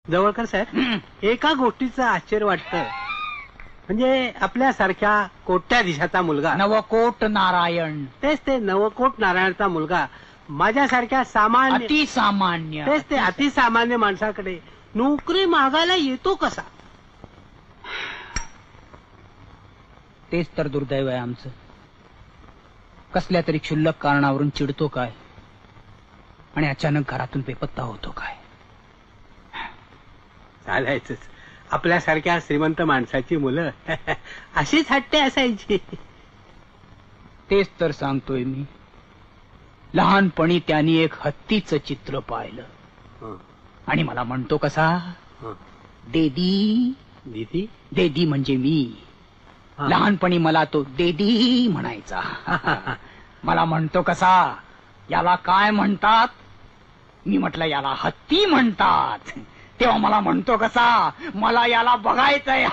जवळकर साहेब, एका गोष्टीचं आश्चर्य वाटतं, म्हणजे आपल्यासारख्या कोट्याधीशाचा मुलगा, नवकोट नारायण, तेच ते नवकोट नारायणचा मुलगा माझ्यासारख्या सामान्य अतिसामान्य, तेच ते अतिसामान्य माणसाकडे नोकरी मागायला येतो कसा? तेच तर दुर्दैव आहे आमचं. कसल्या तरी क्षुल्लक कारणावरून चिडतो काय आणि अचानक घरातून बेपत्ता होतो काय. चालायचंच. आपल्यासारख्या श्रीमंत माणसाची मुलं अशीच हट्टे असायची. तेच तर सांगतोय मी. लहानपणी त्यांनी एक हत्तीचं चित्र पाहिलं आणि मला म्हणतो कसा, देदी. दीदी? देदी म्हणजे मी. लहानपणी मला तो देदी म्हणायचा. मला म्हणतो कसा, याला काय म्हणतात? मी म्हटलं याला हत्ती म्हणतात. तेव्हा मला म्हणतो कसा, मला याला बघायचंय.